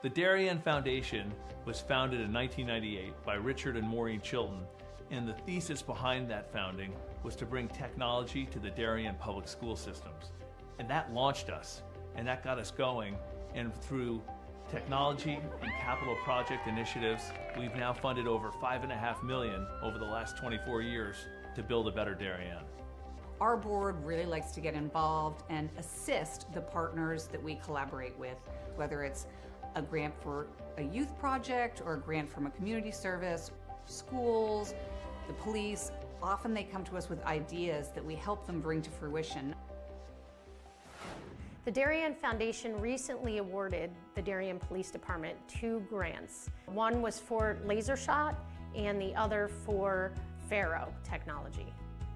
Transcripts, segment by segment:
The Darien Foundation was founded in 1998 by Richard and Maureen Chilton, and the thesis behind that founding was to bring technology to the Darien public school systems. And that launched us, and that got us going, and through technology and capital project initiatives, we've now funded over $5.5 million over the last 24 years to build a better Darien. Our board really likes to get involved and assist the partners that we collaborate with, whether it's a grant for a youth project or a grant from a community service, schools, the police. Often they come to us with ideas that we help them bring to fruition. The Darien Foundation recently awarded the Darien Police Department 2 grants. One was for laser shot and the other for Faro technology.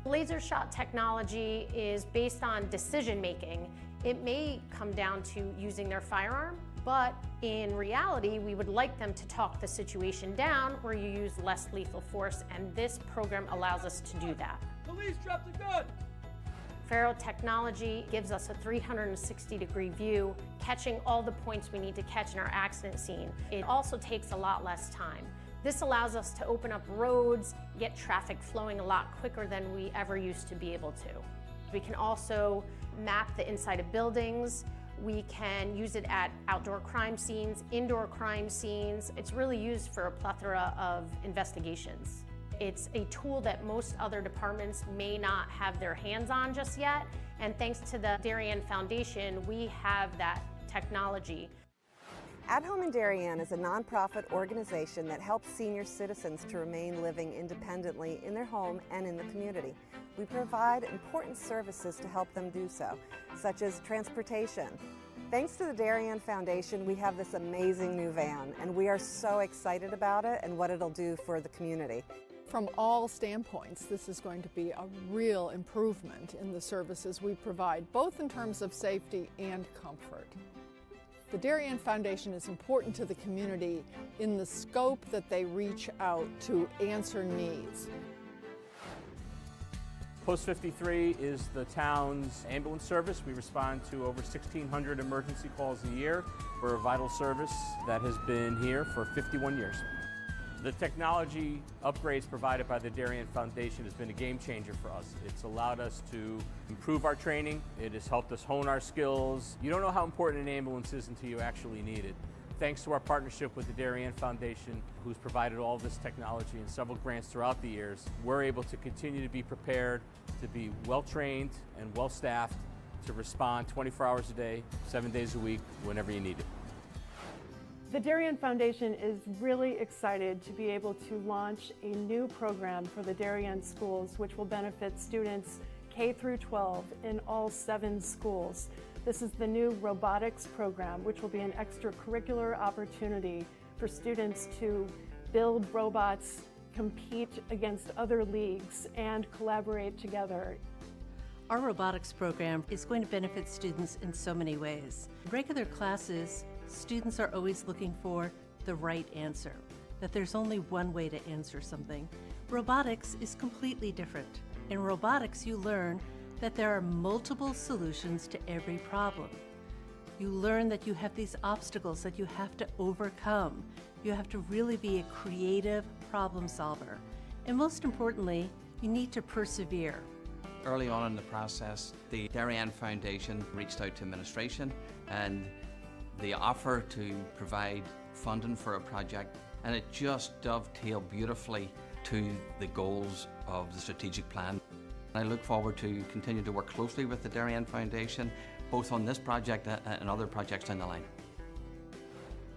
Laser shot technology is based on decision making. It may come down to using their firearm, but in reality, we would like them to talk the situation down where you use less lethal force, and this program allows us to do that. Police, drop the gun! Faro technology gives us a 360-degree view, catching all the points we need to catch in our accident scene. It also takes a lot less time. This allows us to open up roads, get traffic flowing a lot quicker than we ever used to be able to. We can also map the inside of buildings. We can use it at outdoor crime scenes, indoor crime scenes. It's really used for a plethora of investigations. It's a tool that most other departments may not have their hands on just yet, and thanks to the Darien Foundation, we have that technology. At Home in Darien is a nonprofit organization that helps senior citizens to remain living independently in their home and in the community. We provide important services to help them do so, such as transportation. Thanks to the Darien Foundation, we have this amazing new van, and we are so excited about it and what it'll do for the community. From all standpoints, this is going to be a real improvement in the services we provide, both in terms of safety and comfort. The Darien Foundation is important to the community in the scope that they reach out to answer needs. Post 53 is the town's ambulance service. We respond to over 1,600 emergency calls a year. We're a vital service that has been here for 51 years. The technology upgrades provided by the Darien Foundation has been a game changer for us. It's allowed us to improve our training. It has helped us hone our skills. You don't know how important an ambulance is until you actually need it. Thanks to our partnership with the Darien Foundation, who's provided all this technology and several grants throughout the years, we're able to continue to be prepared, to be well-trained and well-staffed, to respond 24 hours a day, 7 days a week, whenever you need it. The Darien Foundation is really excited to be able to launch a new program for the Darien schools, which will benefit students K through 12 in all 7 schools. This is the new robotics program, which will be an extracurricular opportunity for students to build robots, compete against other leagues, and collaborate together. Our robotics program is going to benefit students in so many ways. In regular classes, students are always looking for the right answer, that there's only one way to answer something. Robotics is completely different. In robotics, you learn that there are multiple solutions to every problem. You learn that you have these obstacles that you have to overcome. You have to really be a creative problem solver. And most importantly, you need to persevere. Early on in the process, the Darien Foundation reached out to administration and the offer to provide funding for a project, and it just dovetailed beautifully to the goals of the strategic plan. I look forward to continue to work closely with the Darien Foundation, both on this project and other projects down the line.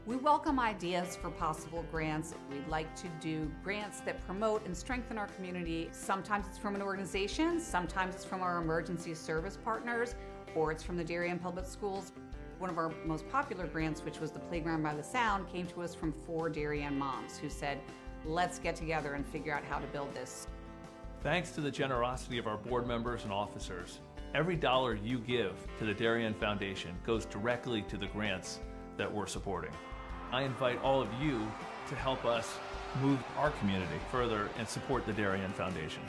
We welcome ideas for possible grants. We'd like to do grants that promote and strengthen our community. Sometimes it's from an organization, sometimes it's from our emergency service partners, or it's from the Darien Public Schools. One of our most popular grants, which was the Playground by the Sound, came to us from 4 Darien moms who said, let's get together and figure out how to build this. Thanks to the generosity of our board members and officers, every dollar you give to the Darien Foundation goes directly to the grants that we're supporting. I invite all of you to help us move our community further and support the Darien Foundation.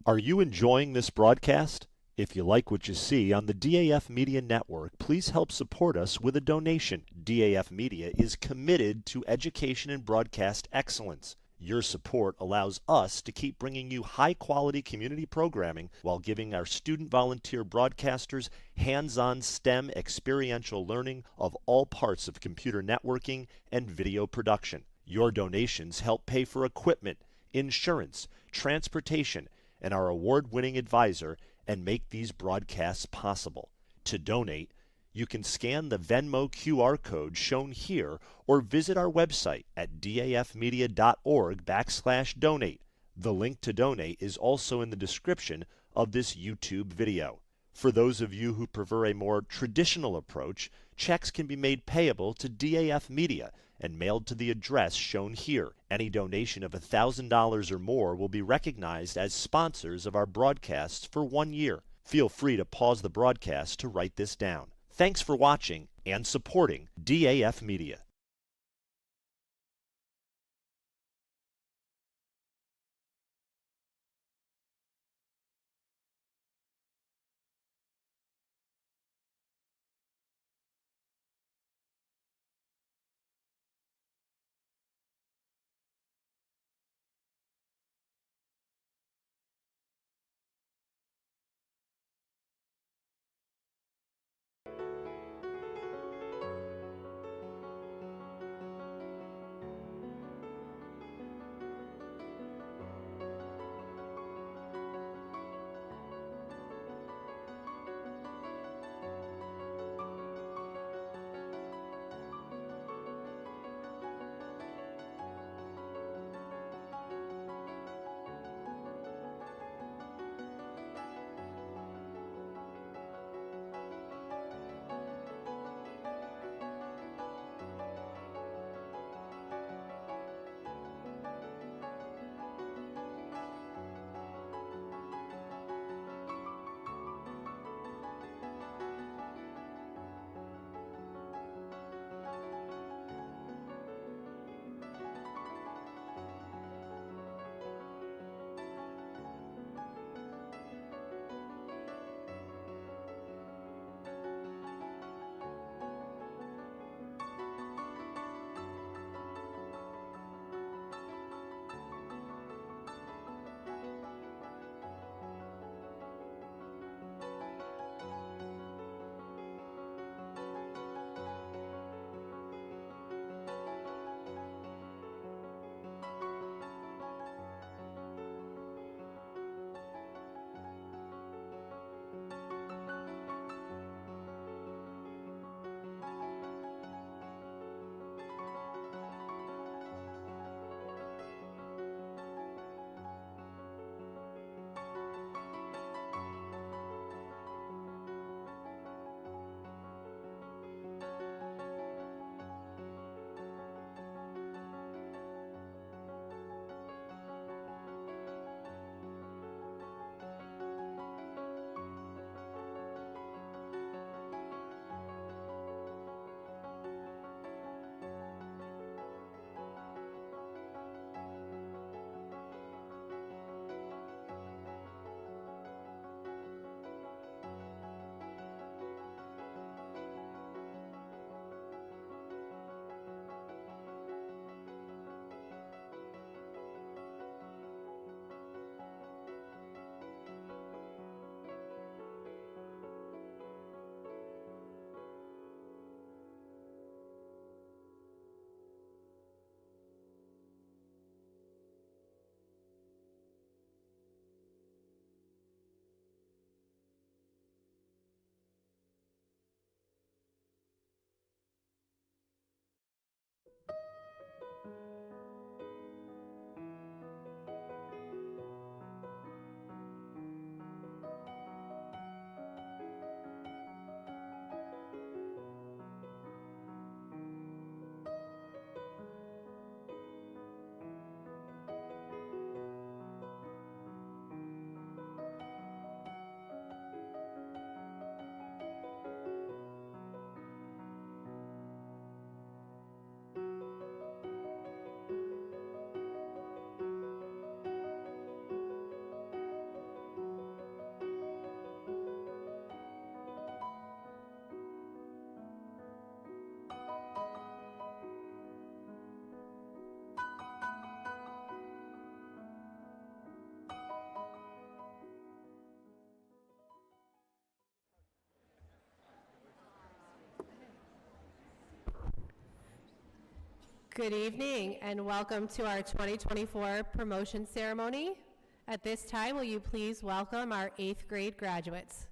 Are you enjoying this broadcast? If you like what you see on the DAF Media Network, please help support us with a donation. DAF Media is committed to education and broadcast excellence. Your support allows us to keep bringing you high-quality community programming while giving our student volunteer broadcasters hands-on STEM experiential learning of all parts of computer networking and video production. Your donations help pay for equipment, insurance, transportation, and our award-winning advisor, and make these broadcasts possible. To donate, you can scan the Venmo QR code shown here or visit our website at dafmedia.org/donate. The link to donate is also in the description of this YouTube video. For those of you who prefer a more traditional approach, checks can be made payable to DAF Media and mailed to the address shown here. Any donation of $1,000 or more will be recognized as sponsors of our broadcasts for 1 year. Feel free to pause the broadcast to write this down. Thanks for watching and supporting DAF Media. Good evening and welcome to our 2024 promotion ceremony. At this time, will you please welcome our 8th grade graduates.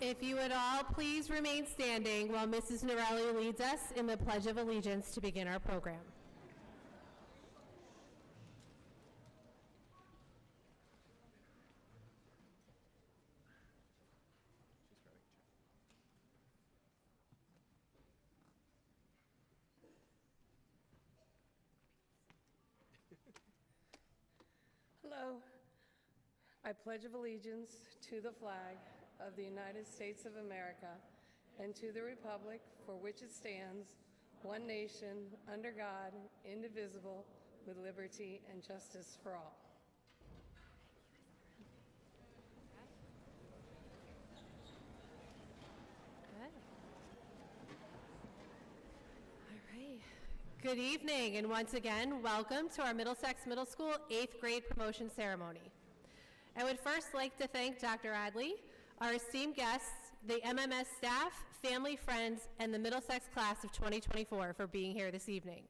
If you would all please remain standing while Mrs. Norelli leads us in the Pledge of Allegiance to begin our program. Hello. I pledge of allegiance to the flag of the United States of America and to the republic for which it stands, one nation, under God, indivisible, with liberty and justice for all. Good evening, and once again, welcome to our Middlesex Middle School 8th grade promotion ceremony. I would first like to thank Dr. Adley, our esteemed guests, the MMS staff, family, friends, and the Middlesex class of 2024 for being here this evening.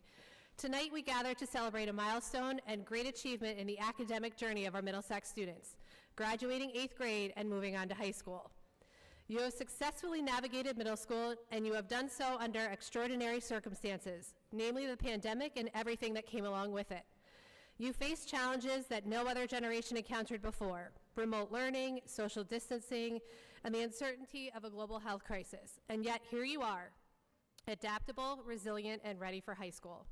Tonight we gather to celebrate a milestone and great achievement in the academic journey of our Middlesex students, graduating 8th grade and moving on to high school. You have successfully navigated middle school, and you have done so under extraordinary circumstances, namely the pandemic and everything that came along with it. You faced challenges that no other generation encountered before: remote learning, social distancing, and the uncertainty of a global health crisis. And yet here you are, adaptable, resilient, and ready for high school.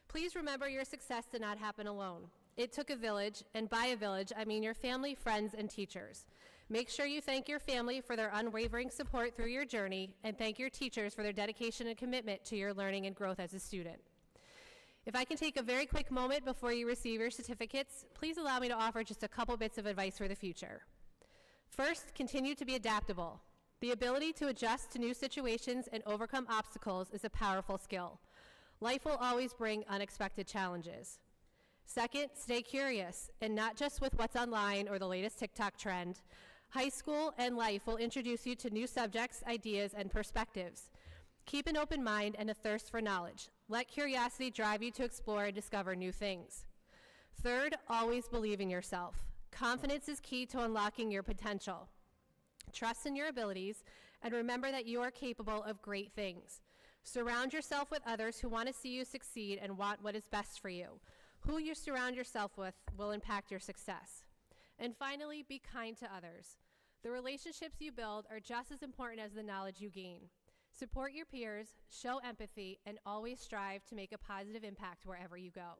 Please remember, your success did not happen alone. It took a village, and by a village, I mean your family, friends, and teachers. Make sure you thank your family for their unwavering support through your journey, and thank your teachers for their dedication and commitment to your learning and growth as a student. If I can take a very quick moment before you receive your certificates, please allow me to offer just a couple bits of advice for the future. First, continue to be adaptable. The ability to adjust to new situations and overcome obstacles is a powerful skill. Life will always bring unexpected challenges. Second, stay curious, and not just with what's online or the latest TikTok trend. High school and life will introduce you to new subjects, ideas, and perspectives. Keep an open mind and a thirst for knowledge. Let curiosity drive you to explore and discover new things. Third, always believe in yourself. Confidence is key to unlocking your potential. Trust in your abilities, and remember that you are capable of great things. Surround yourself with others who want to see you succeed and want what is best for you. Who you surround yourself with will impact your success. And finally, be kind to others. The relationships you build are just as important as the knowledge you gain. Support your peers, show empathy, and always strive to make a positive impact wherever you go.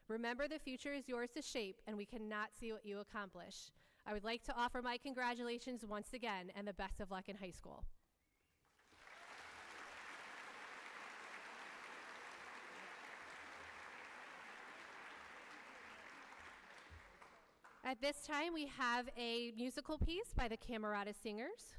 Remember, the future is yours to shape, and we cannot see what you accomplish. I would like to offer my congratulations once again, and the best of luck in high school. At this time, we have a musical piece by the Camerata Singers.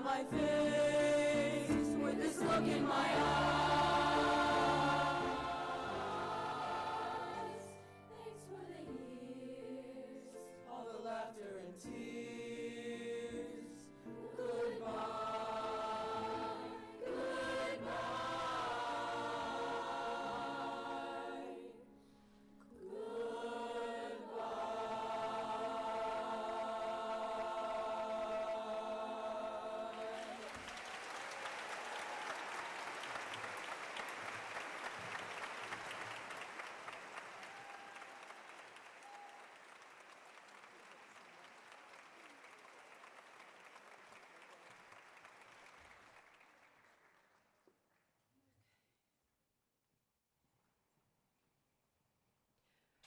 my face, with this look in my eyes. Thanks for the years, all the laughter and tears. Goodbye, goodbye,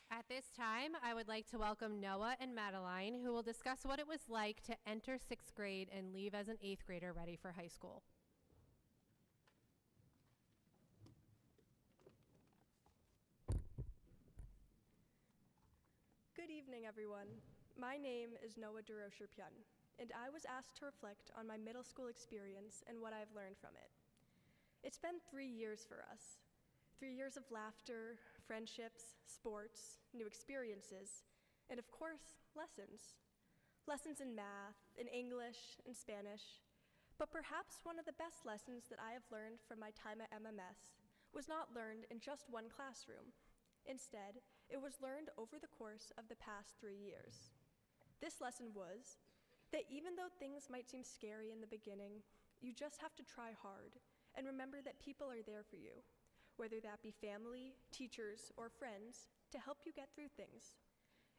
At this time, I would like to welcome Noah and Madeline, who will discuss what it was like to enter 6th grade and leave as an 8th grader ready for high school. Good evening, everyone. My name is Noah Durosher-Pyun, and I was asked to reflect on my middle school experience and what I've learned from it. It's been 3 years for us. 3 years of laughter, friendships, sports, new experiences, and of course, lessons. Lessons in math, in English, in Spanish. But perhaps one of the best lessons that I have learned from my time at MMS was not learned in just one classroom. Instead, it was learned over the course of the past 3 years. This lesson was that even though things might seem scary in the beginning, you just have to try hard and remember that people are there for you, whether that be family, teachers, or friends, to help you get through things.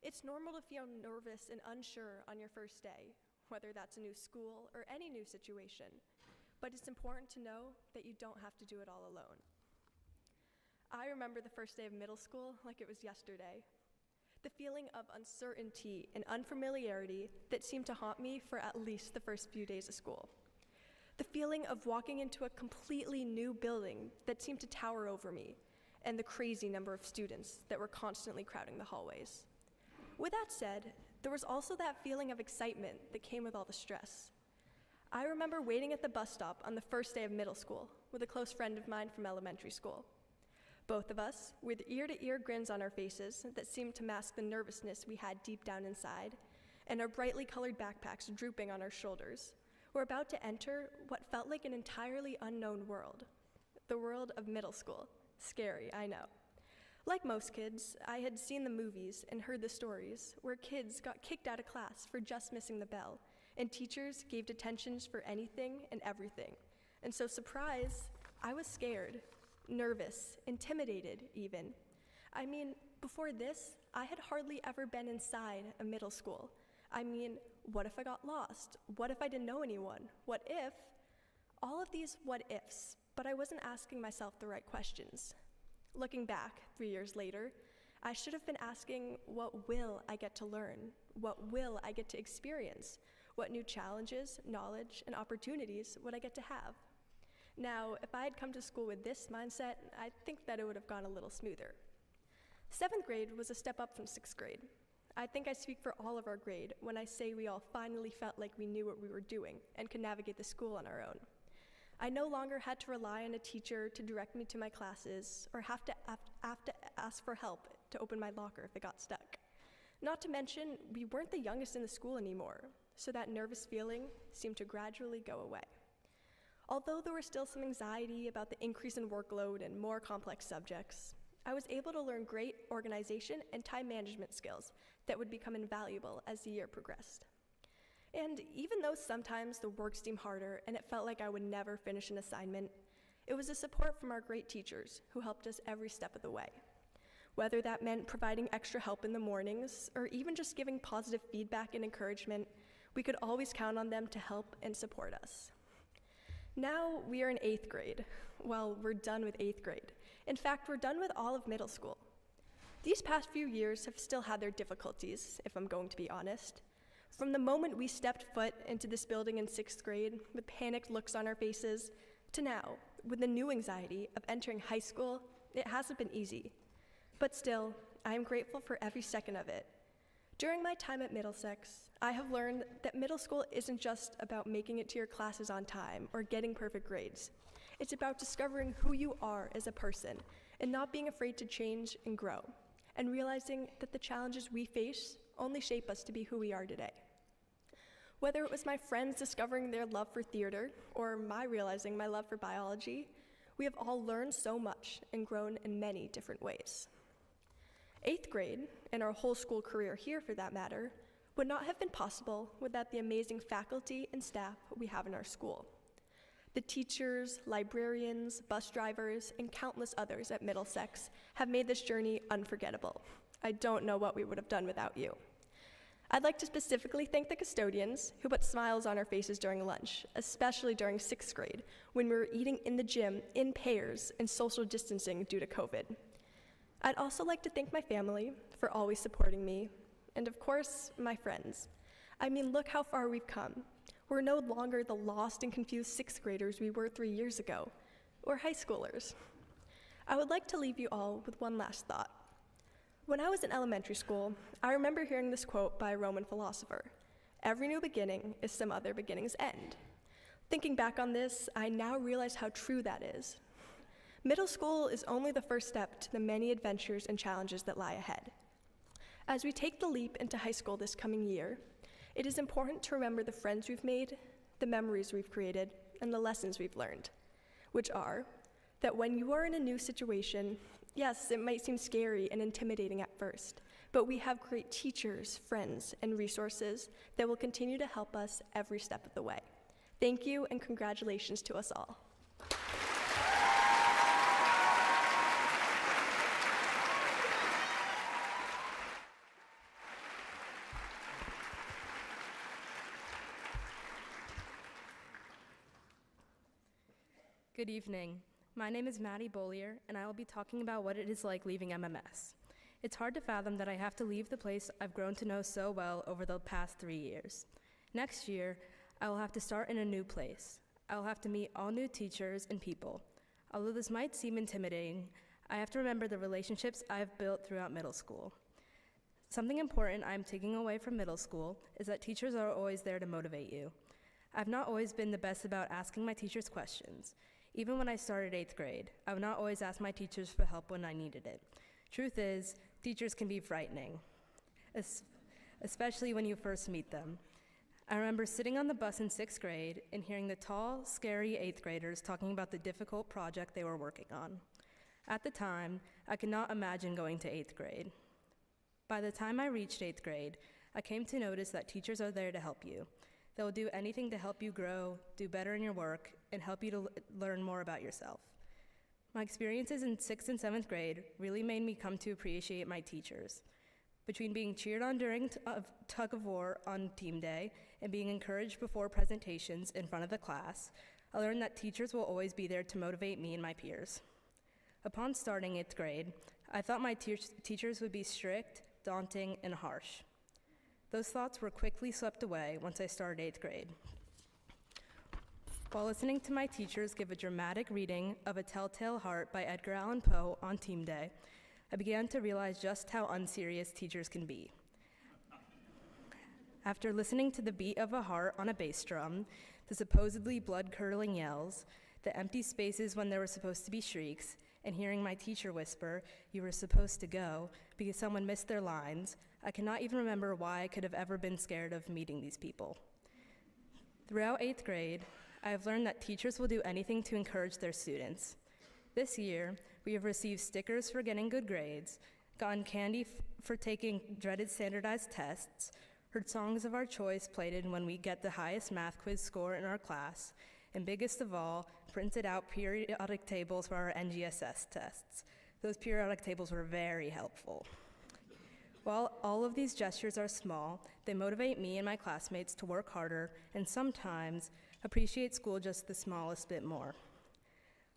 It's normal to feel nervous and unsure on your first day, whether that's a new school or any new situation, but it's important to know that you don't have to do it all alone. I remember the first day of middle school like it was yesterday. The feeling of uncertainty and unfamiliarity that seemed to haunt me for at least the first few days of school. The feeling of walking into a completely new building that seemed to tower over me, and the crazy number of students that were constantly crowding the hallways. With that said, there was also that feeling of excitement that came with all the stress. I remember waiting at the bus stop on the first day of middle school with a close friend of mine from elementary school. Both of us, with ear-to-ear grins on our faces that seemed to mask the nervousness we had deep down inside, and our brightly colored backpacks drooping on our shoulders, were about to enter what felt like an entirely unknown world. The world of middle school. Scary, I know. Like most kids, I had seen the movies and heard the stories where kids got kicked out of class for just missing the bell, and teachers gave detentions for anything and everything. And so, surprise, I was scared, nervous, intimidated even. I mean, before this, I had hardly ever been inside a middle school. I mean, what if I got lost? What if I didn't know anyone? What if? All of these what ifs, but I wasn't asking myself the right questions. Looking back 3 years later, I should have been asking, what will I get to learn? What will I get to experience? What new challenges, knowledge, and opportunities would I get to have? Now, if I had come to school with this mindset, I think that it would have gone a little smoother. 7th grade was a step up from 6th grade. I think I speak for all of our grade when I say we all finally felt like we knew what we were doing and could navigate the school on our own. I no longer had to rely on a teacher to direct me to my classes or have to ask for help to open my locker if it got stuck. Not to mention, we weren't the youngest in the school anymore, so that nervous feeling seemed to gradually go away. Although there was still some anxiety about the increase in workload and more complex subjects, I was able to learn great organization and time management skills that would become invaluable as the year progressed. And even though sometimes the work seemed harder and it felt like I would never finish an assignment, it was the support from our great teachers who helped us every step of the way. Whether that meant providing extra help in the mornings or even just giving positive feedback and encouragement, we could always count on them to help and support us. Now we are in 8th grade. Well, we're done with 8th grade. In fact, we're done with all of middle school. These past few years have still had their difficulties, if I'm going to be honest. From the moment we stepped foot into this building in 6th grade with panicked looks on our faces, to now, with the new anxiety of entering high school, it hasn't been easy. But still, I am grateful for every second of it. During my time at Middlesex, I have learned that middle school isn't just about making it to your classes on time or getting perfect grades. It's about discovering who you are as a person and not being afraid to change and grow, and realizing that the challenges we face only shape us to be who we are today. Whether it was my friends discovering their love for theater or my realizing my love for biology, we have all learned so much and grown in many different ways. 8th grade, and our whole school career here for that matter, would not have been possible without the amazing faculty and staff we have in our school. The teachers, librarians, bus drivers, and countless others at Middlesex have made this journey unforgettable. I don't know what we would have done without you. I'd like to specifically thank the custodians who put smiles on our faces during lunch, especially during 6th grade, when we were eating in the gym in pairs and social distancing due to COVID. I'd also like to thank my family for always supporting me, and of course, my friends. I mean, look how far we've come. We're no longer the lost and confused 6th graders we were 3 years ago, or high schoolers. I would like to leave you all with one last thought. When I was in elementary school, I remember hearing this quote by a Roman philosopher: "Every new beginning is some other beginning's end." Thinking back on this, I now realize how true that is. Middle school is only the first step to the many adventures and challenges that lie ahead. As we take the leap into high school this coming year, it is important to remember the friends we've made, the memories we've created, and the lessons we've learned, which are that when you are in a new situation, yes, it might seem scary and intimidating at first, but we have great teachers, friends, and resources that will continue to help us every step of the way. Thank you, and congratulations to us all. Good evening. My name is Maddie Bollier, and I will be talking about what it is like leaving MMS. It's hard to fathom that I have to leave the place I've grown to know so well over the past 3 years. Next year, I will have to start in a new place. I will have to meet all new teachers and people. Although this might seem intimidating, I have to remember the relationships I've built throughout middle school. Something important I'm taking away from middle school is that teachers are always there to motivate you. I've not always been the best about asking my teachers questions. Even when I started 8th grade, I would not always ask my teachers for help when I needed it. Truth is, teachers can be frightening, especially when you first meet them. I remember sitting on the bus in 6th grade and hearing the tall, scary 8th graders talking about the difficult project they were working on. At the time, I could not imagine going to 8th grade. By the time I reached 8th grade, I came to notice that teachers are there to help you. They will do anything to help you grow, do better in your work, and help you to learn more about yourself. My experiences in 6th and 7th grade really made me come to appreciate my teachers. Between being cheered on during tug of war on team day and being encouraged before presentations in front of the class, I learned that teachers will always be there to motivate me and my peers. Upon starting 8th grade, I thought my teachers would be strict, daunting, and harsh. Those thoughts were quickly swept away once I started 8th grade. While listening to my teachers give a dramatic reading of A Telltale Heart by Edgar Allan Poe on team day, I began to realize just how unserious teachers can be. After listening to the beat of a heart on a bass drum, the supposedly blood-curdling yells, the empty spaces when there were supposed to be shrieks, and hearing my teacher whisper, "You were supposed to go," because someone missed their lines, I cannot even remember why I could have ever been scared of meeting these people. Throughout 8th grade, I have learned that teachers will do anything to encourage their students. This year, we have received stickers for getting good grades, gotten candy for taking dreaded standardized tests, heard songs of our choice played when we get the highest math quiz score in our class, and biggest of all, printed out periodic tables for our NGSS tests. Those periodic tables were very helpful. While all of these gestures are small, they motivate me and my classmates to work harder and sometimes appreciate school just the smallest bit more.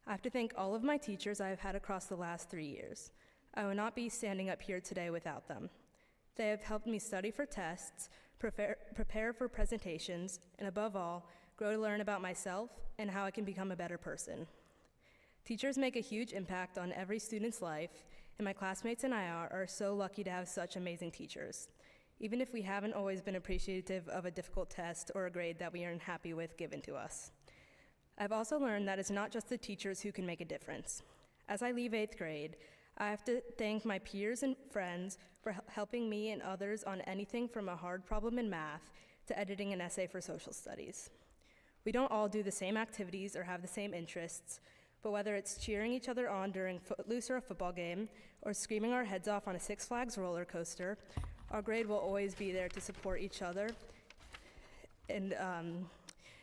I have to thank all of my teachers I have had across the last 3 years. I would not be standing up here today without them. They have helped me study for tests, prepare for presentations, and above all, grow to learn about myself and how I can become a better person. Teachers make a huge impact on every student's life, and my classmates and I are so lucky to have such amazing teachers. even if we haven't always been appreciative of a difficult test or a grade that we aren't happy with given to us. I've also learned that it's not just the teachers who can make a difference. As I leave 8th grade, I have to thank my peers and friends for helping me and others on anything from a hard problem in math to editing an essay for social studies. We don't all do the same activities or have the same interests, but whether it's cheering each other on during Footloose or a football game, or screaming our heads off on a Six Flags roller coaster, our grade will always be there to support each other and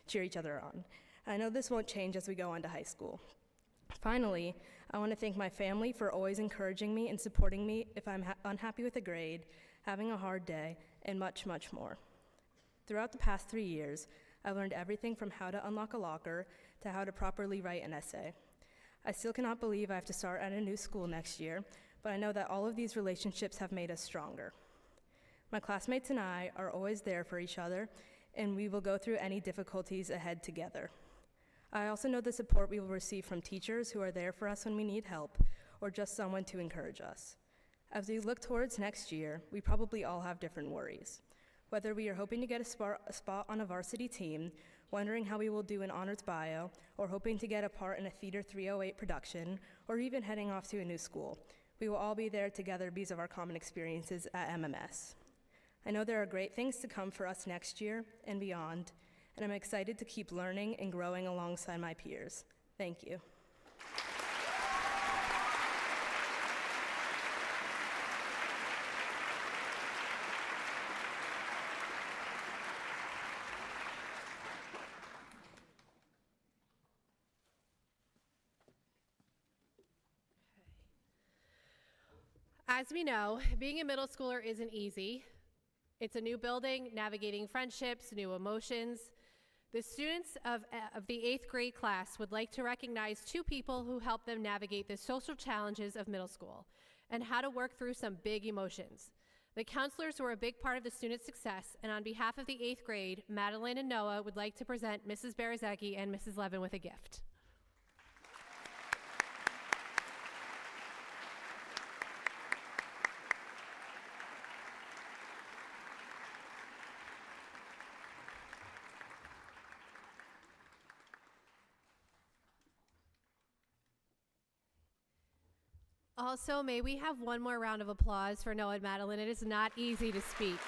cheer each other on. I know this won't change as we go on to high school. Finally, I want to thank my family for always encouraging me and supporting me if I'm unhappy with a grade, having a hard day, and much, much more. Throughout the past 3 years, I've learned everything from how to unlock a locker to how to properly write an essay. I still cannot believe I have to start at a new school next year, but I know that all of these relationships have made us stronger. My classmates and I are always there for each other, and we will go through any difficulties ahead together. I also know the support we will receive from teachers who are there for us when we need help, or just someone to encourage us. As we look towards next year, we probably all have different worries. Whether we are hoping to get a spot on a varsity team, wondering how we will do in honors bio, or hoping to get a part in a Theater 308 production, or even heading off to a new school, we will all be there together because of our common experiences at MMS. I know there are great things to come for us next year and beyond, and I'm excited to keep learning and growing alongside my peers. Thank you. As we know, being a middle schooler isn't easy. It's a new building, navigating friendships, new emotions. The students of the 8th grade class would like to recognize 2 people who helped them navigate the social challenges of middle school and how to work through some big emotions. The counselors were a big part of the students' success, and on behalf of the 8th grade, Madeline and Noah would like to present Mrs. Berzecki and Mrs. Levin with a gift. Also, may we have one more round of applause for Noah and Madeline? It is not easy to speak.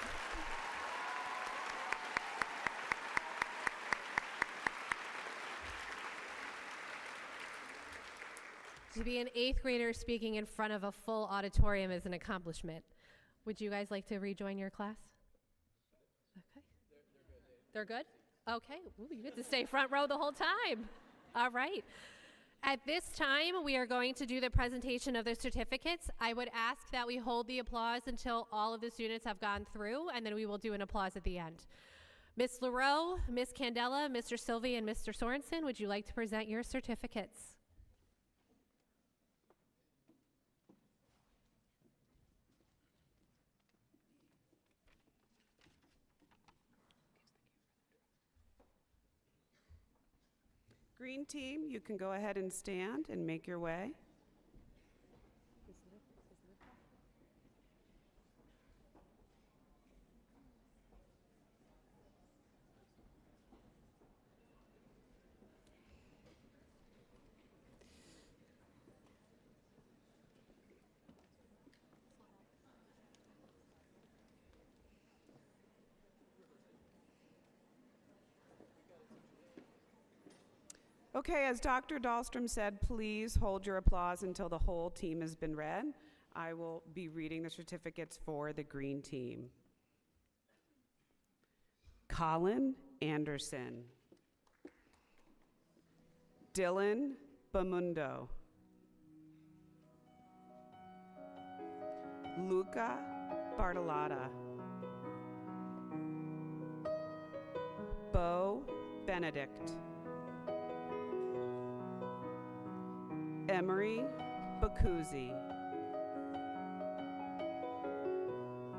To be an 8th grader speaking in front of a full auditorium is an accomplishment. Would you guys like to rejoin your class? Okay. They're good? Okay. Ooh, you get to stay front row the whole time. All right. At this time, we are going to do the presentation of the certificates. I would ask that we hold the applause until all of the students have gone through, and then we will do an applause at the end. Ms. LaRoe, Ms. Candela, Mr. Sylvie, and Mr. Sorensen, would you like to present your certificates? Green team, you can go ahead and stand and make your way. Okay, as Dr. Dahlstrom said, please hold your applause until the whole team has been read. I will be reading the certificates for the green team. Colin Anderson. Dylan Bamundo. Luca Bartolotta. Bo Benedict. Emery Bacuzzi.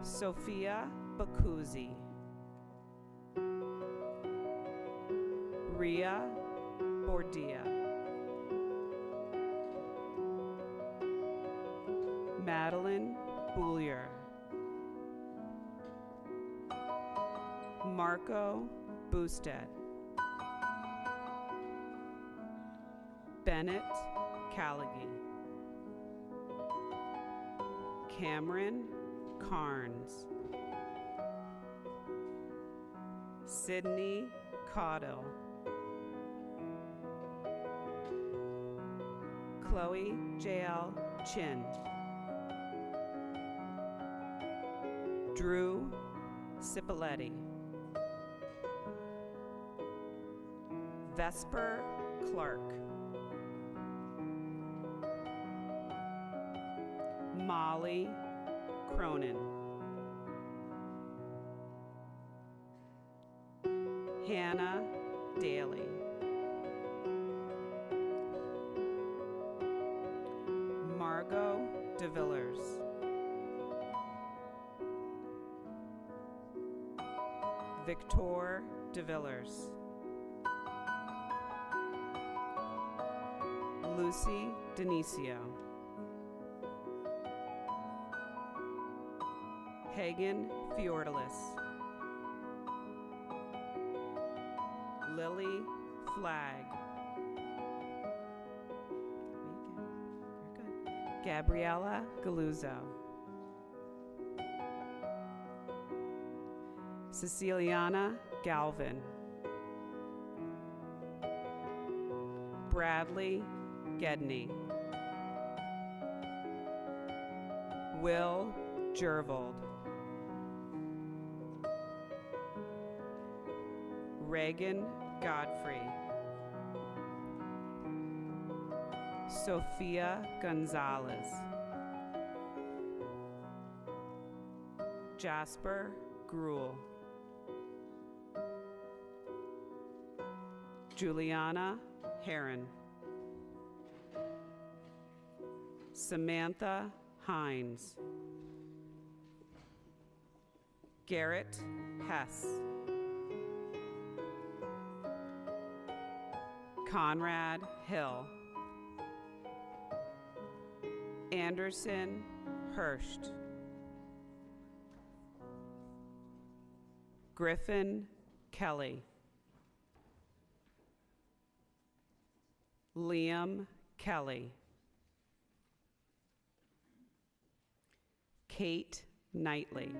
Sophia Bacuzzi. Ria Bordia. Madeline Boulier. Marco Boosted, Bennett Callaghy, Cameron Carnes, Sydney Caudill, Chloe J.L. Chin, Drew Cipoletti, Vesper Clark, Molly Cronin, Hannah Daly, Margot DeVillers, Victor DeVillers, Lucy Denisio, Hagen Fiordalis, Lily Flagg, Gabriella Galuzzo, Ceciliana Galvin, Bradley Gedney, Will Gervold, Reagan Godfrey, Sophia Gonzalez, Jasper Gruel, Juliana Heron, Samantha Hines, Garrett Hess, Conrad Hill, Anderson Hurst, Griffin Kelly, Liam Kelly, Kate Knightley,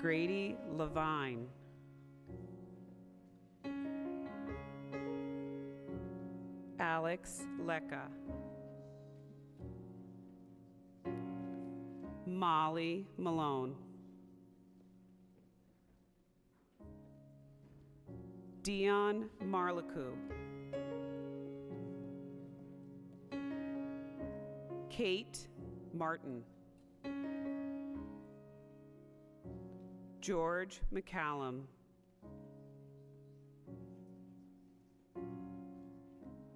Grady Levine, Alex Lecca, Molly Malone, Dion Marlaku, Kate Martin, George McCallum,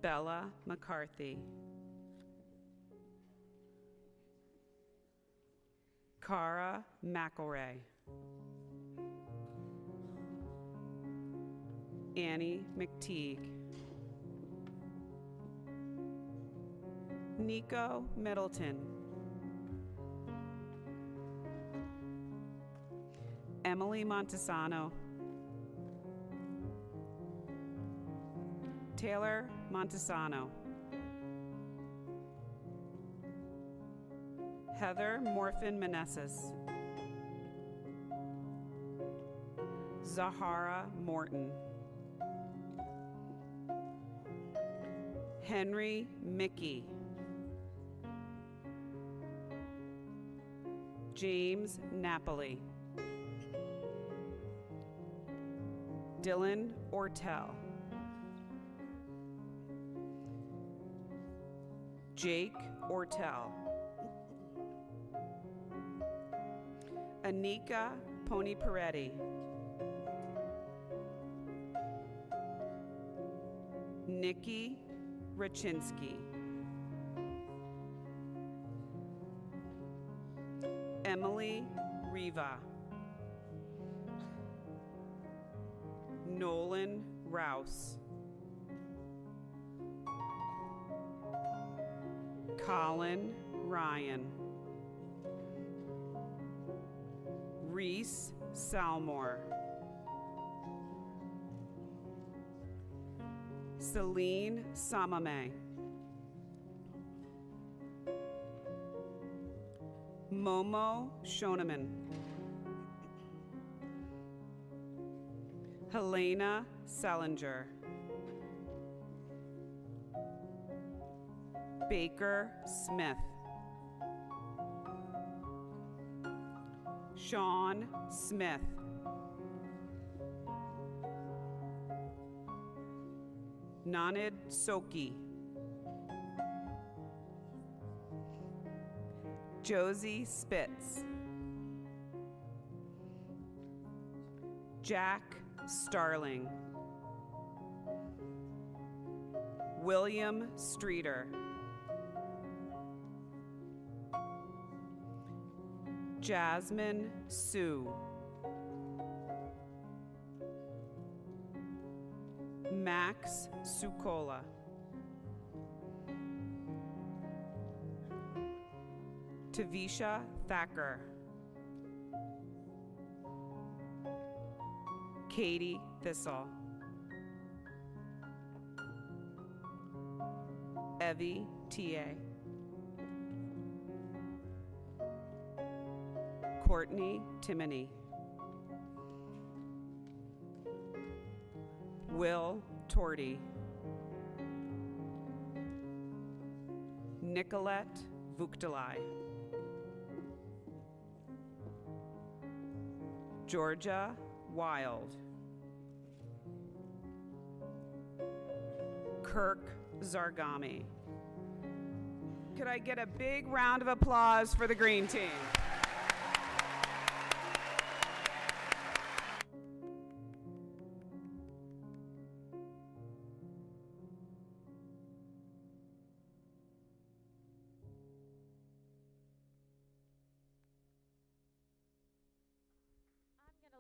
Bella McCarthy, Cara McElray, Annie McTeague, Nico Middleton, Emily Montesano, Taylor Montesano, Heather Morfin Meneses, Zahara Morton, Henry Mickey, James Napoli, Dylan Ortel, Jake Ortel, Anika Pony Peretti, Nikki Rachinsky, Emily Riva, Nolan Rouse, Colin Ryan, Reese Salmore. Celine Samame. Momo Shoneman. Helena Selinger. Baker Smith. Sean Smith. Nanid Soki. Josie Spitz. Jack Starling. William Streeter. Jasmine Sue. Max Sukola. Tavisha Thacker. Katie Thistle. Evie T.A. Courtney Timoney. Will Torty. Nicolette Vuktalai. Georgia Wild. Kirk Zargami. Could I get a big round of applause for the green team?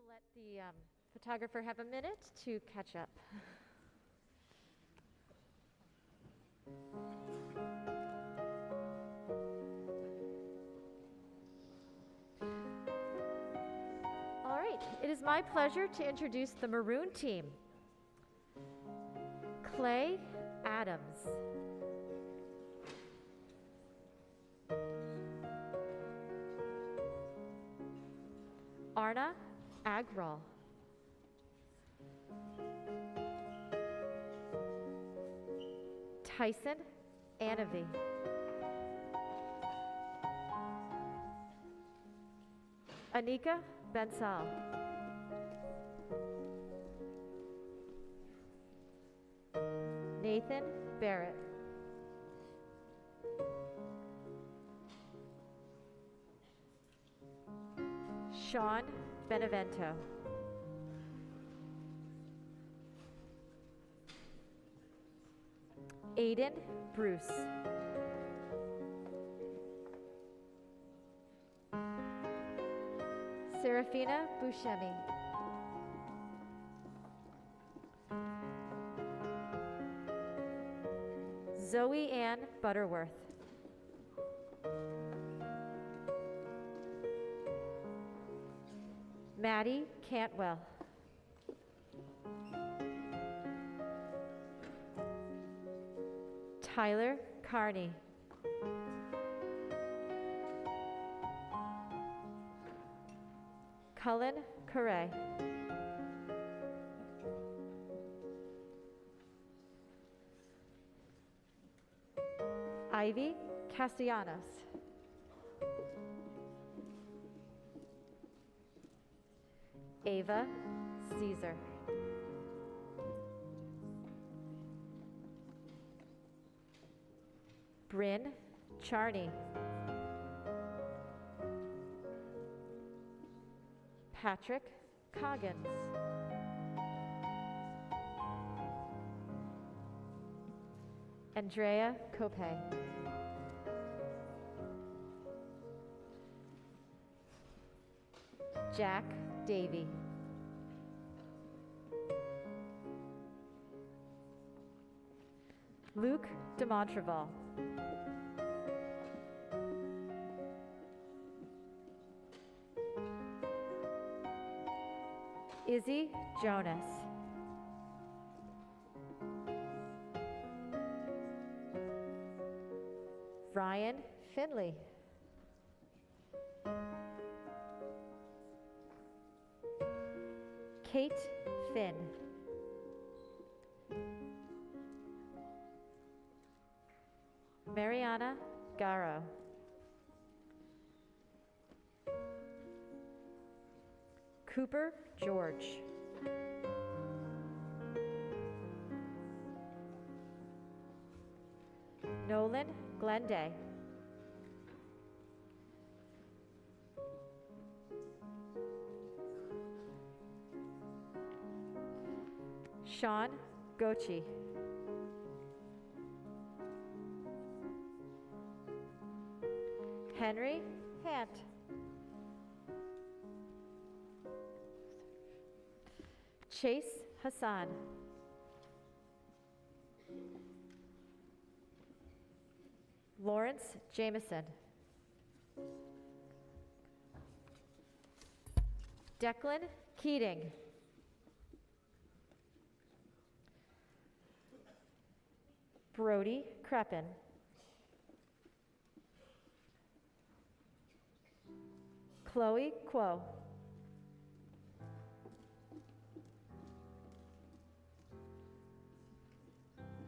Let the photographer have a minute to catch up. All right, it is my pleasure to introduce the maroon team. Clay Adams. Arna Agrawal. Tyson Anavi. Anika Bensal. Nathan Barrett. Sean Benevento. Aiden Bruce. Serafina Buscemi. Zoe Ann Butterworth. Maddie Cantwell. Tyler Carney. Cullen Correa. Ivy Castellanos. Ava Caesar. Bryn Charney. Patrick Coggins. Andrea Copay. Jack Davey. Luke DeMontreval. Izzy Jonas. Ryan Finley. Kate Finn. Mariana Garo. Cooper George. Nolan Glenday. Sean Gochi. Henry Hant. Chase Hassan. Lawrence Jameson. Declan Keating. Brody Creppen. Chloe Quo.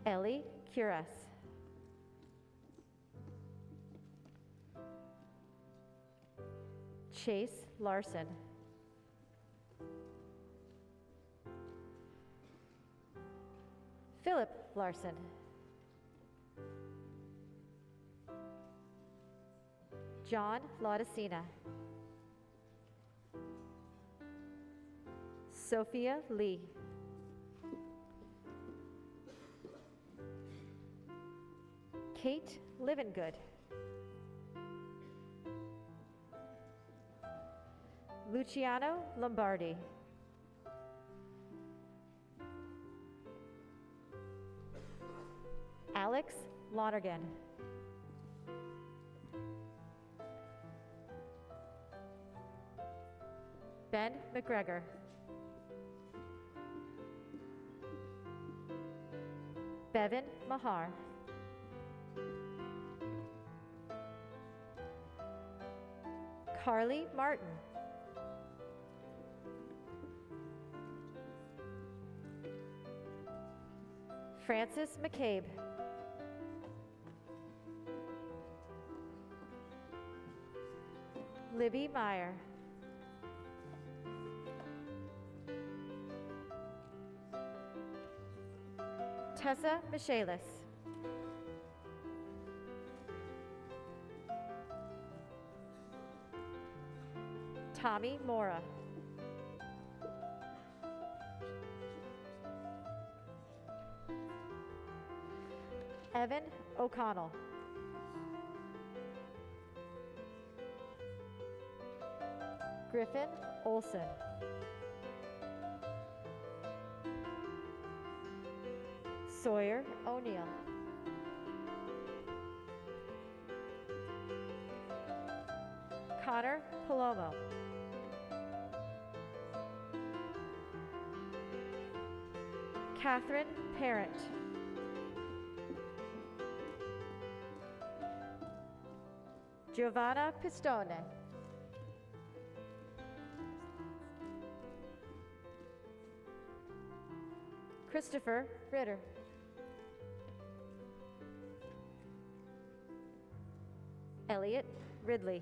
Ellie Curas. Chase Larson. Philip Larson. John Laudicina. Sophia Lee. Kate Livengood. Luciano Lombardi. Alex Lonergan. Ben McGregor. Bevan Mahar. Carly Martin. Francis McCabe. Libby Meyer. Tessa Michaelis. Tommy Mora. Evan O'Connell. Griffin Olson. Sawyer O'Neill. Connor Palomo. Catherine Parent. Giovanna Pistone. Christopher Ritter. Elliot Ridley.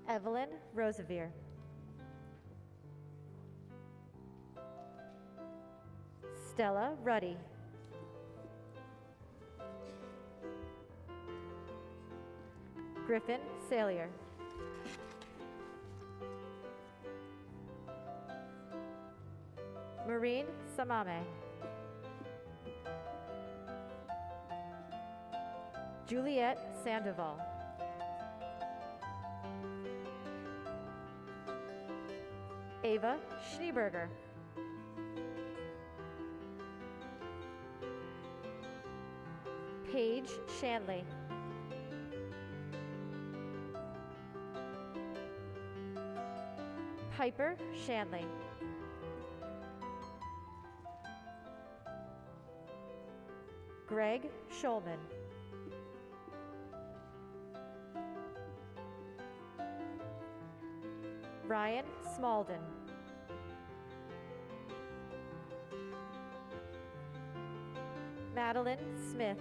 Evelyn Rosevier. Stella Ruddy. Griffin Salier. Maureen Samame. Juliette Sandoval. Ava Schneeberger. Paige Shanley. Piper Shanley. Greg Schulman. Ryan Smalden. Madeline Smith.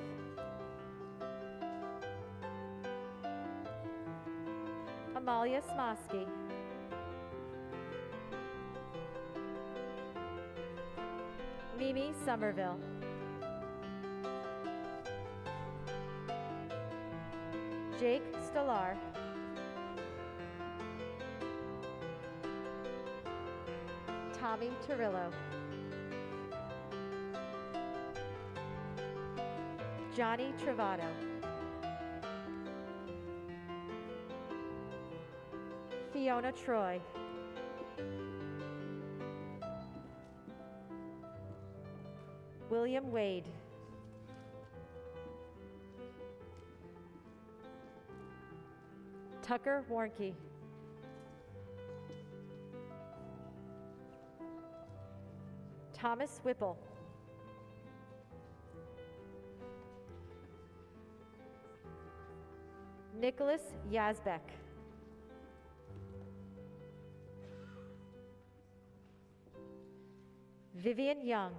Amalia Smosky. Mimi Somerville. Jake Stolar. Tommy Torillo. Johnny Travato. Fiona Troy. William Wade. Tucker Warnke. Thomas Whipple. Nicholas Yazbek. Vivian Young.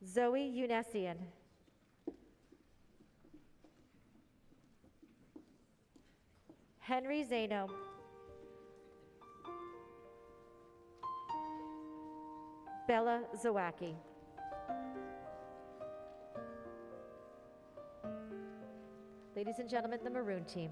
Zoe Unesian. Henry Zano. Bella Zawacki. Ladies and gentlemen, the Maroon team.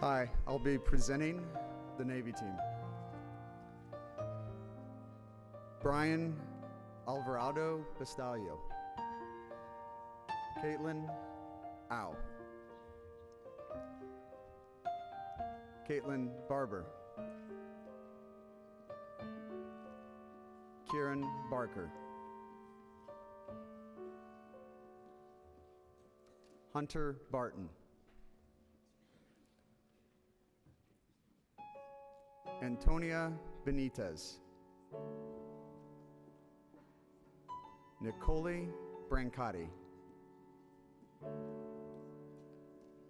Hi, I'll be presenting the Navy team. Brian Alvarado Bastallo. Caitlin Au. Caitlin Barber. Kieran Barker. Hunter Barton. Antonia Benitez. Nicole Brancati.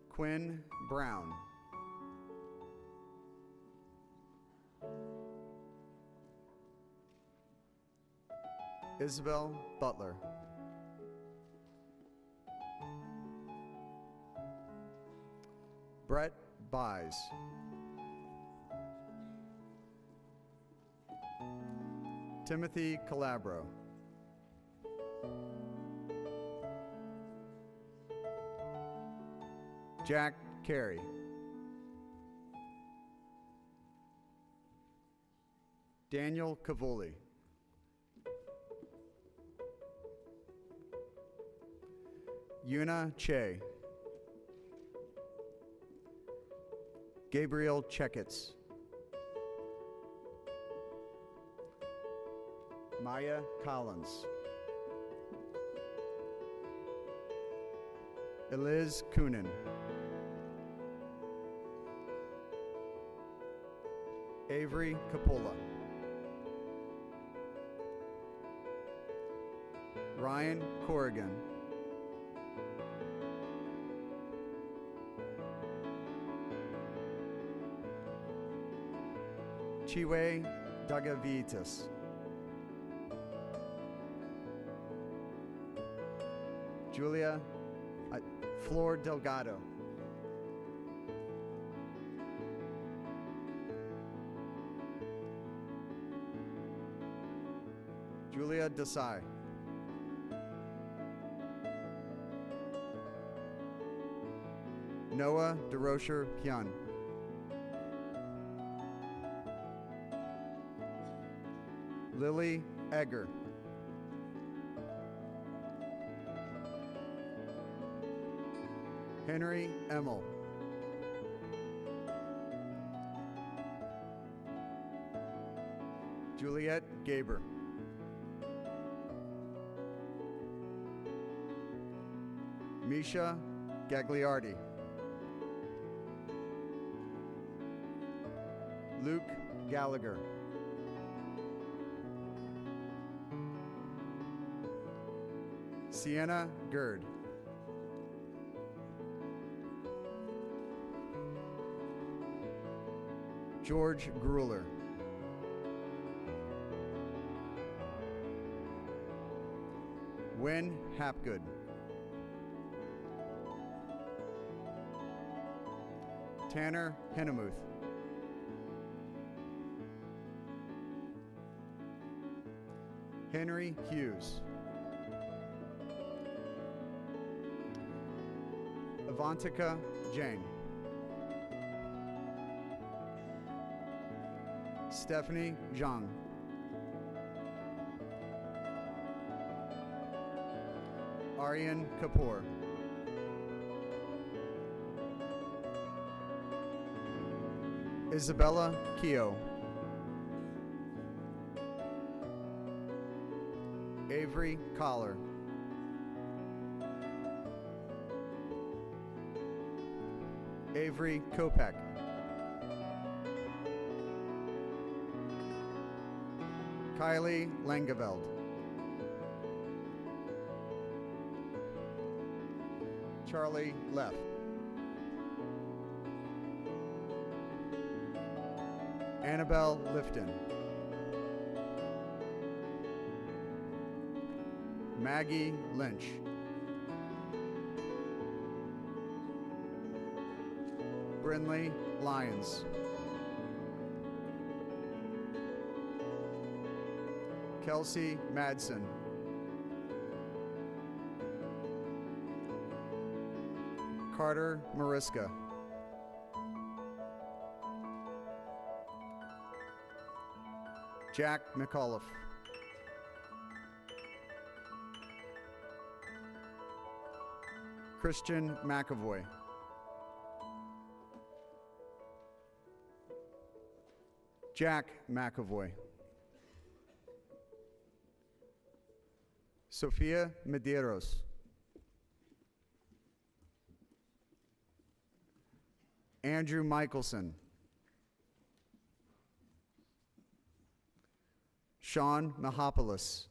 Quinn Brown. Isabel Butler. Brett Buys. Timothy Calabro. Jack Carey. Daniel Cavoli. Yuna Che. Gabriel Checketts. Maya Collins. Eliz Coonan. Avery Capola. Ryan Corrigan. Chiwe Dagavitas. Julia Flor Delgado. Julia Desai. Noah DeRocher Pyun. Lily Egger. Henry Emmel. Juliet Gaber. Misha Gagliardi. Luke Gallagher. Sienna Gerd. George Grueller. Wynn Hapgood. Tanner Hennemuth. Henry Hughes. Avantika Jain. Stephanie Zhang. Aryan Kapoor. Isabella Keogh. Avery Collar. Avery Kopek. Kylie Langeveld. Charlie Leff. Annabelle Lifton. Maggie Lynch. Brinley Lyons. Kelsey Madsen. Carter Mariska. Jack McAuliffe. Christian McAvoy. Jack McAvoy. Sofia Medeiros. Andrew Michelson. Sean Mahopoulos.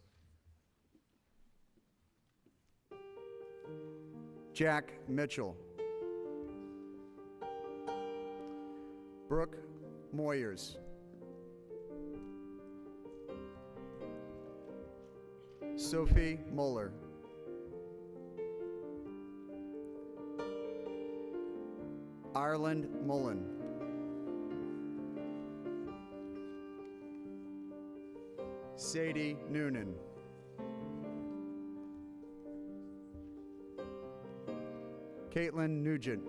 Jack Mitchell. Brooke Moyers. Sophie Muller. Ireland Mullen. Sadie Noonan. Caitlin Nugent.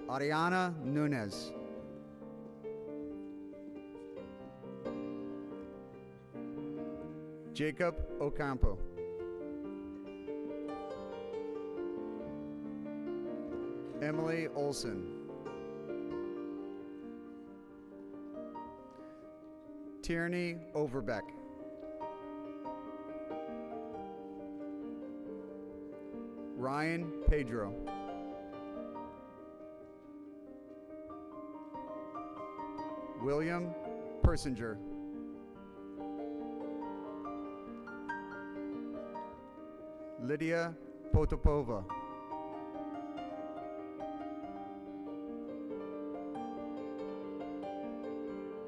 Ariana Nunez. Jacob Ocampo. Emily Olson. Tierney Overbeck. Ryan Pedro. William Persinger. Lydia Potapova.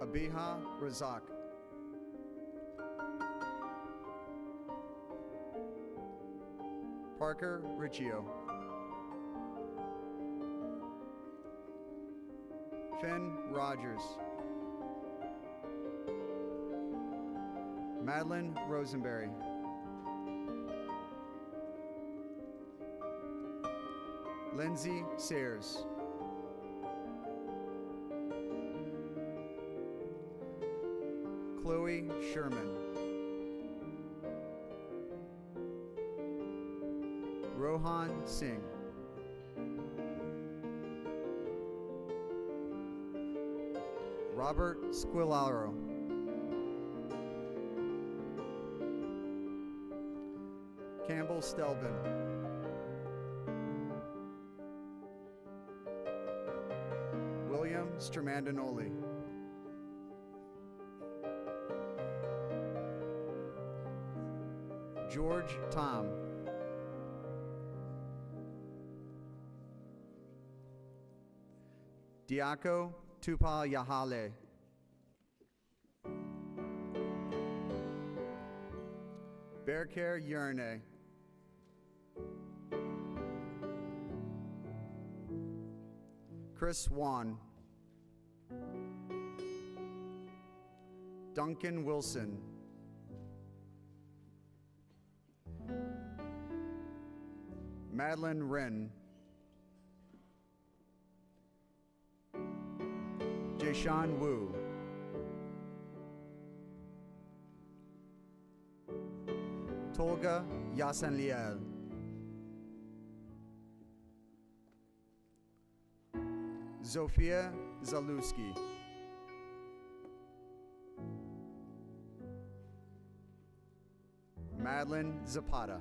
Abiha Razak. Parker Riccio. Finn Rogers. Madeline Rosenberry. Lindsay Sayers. Chloe Sherman. Rohan Singh. Robert Squilaro. Campbell Stelben. William Stramandinoli. George Tom. Diako Tupa Yahale. Bearcare Yerne. Chris Wan. Duncan Wilson. Madeline Wren. Jayshawn Wu. Tolga Yasanliel. Zofia Zaluski. Madeline Zapata.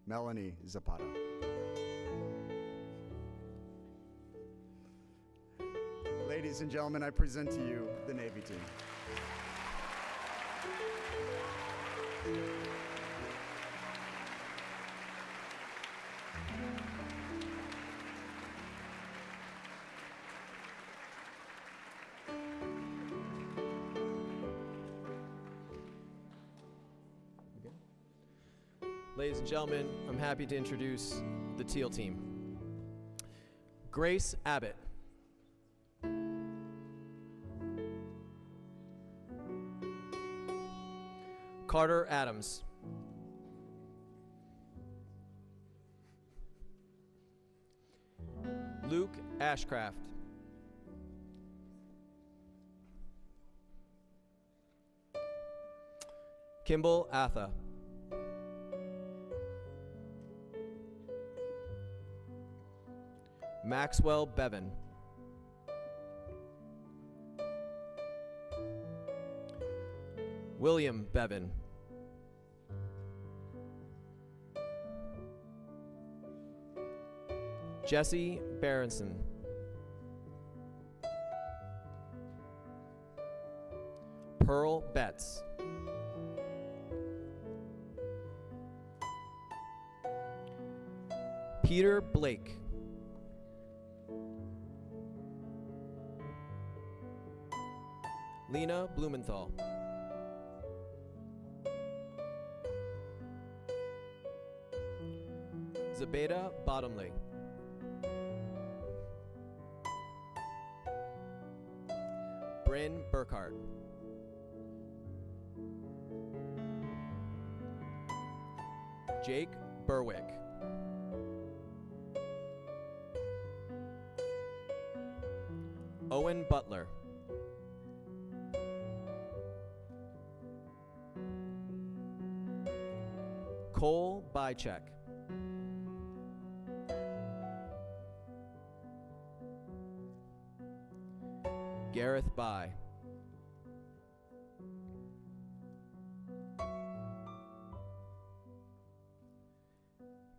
Melanie Zapata. Ladies and gentlemen, I present to you the Navy team. Ladies and gentlemen, I'm happy to introduce the Teal team. Grace Abbott. Carter Adams. Luke Ashcraft. Kimball Atha. Maxwell Bevan. William Bevan. Jesse Berenson. Pearl Betts. Peter Blake. Lena Blumenthal. Zabeda Bottomley. Bryn Burkhart. Jake Berwick. Owen Butler. Cole Bycheck. Gareth By.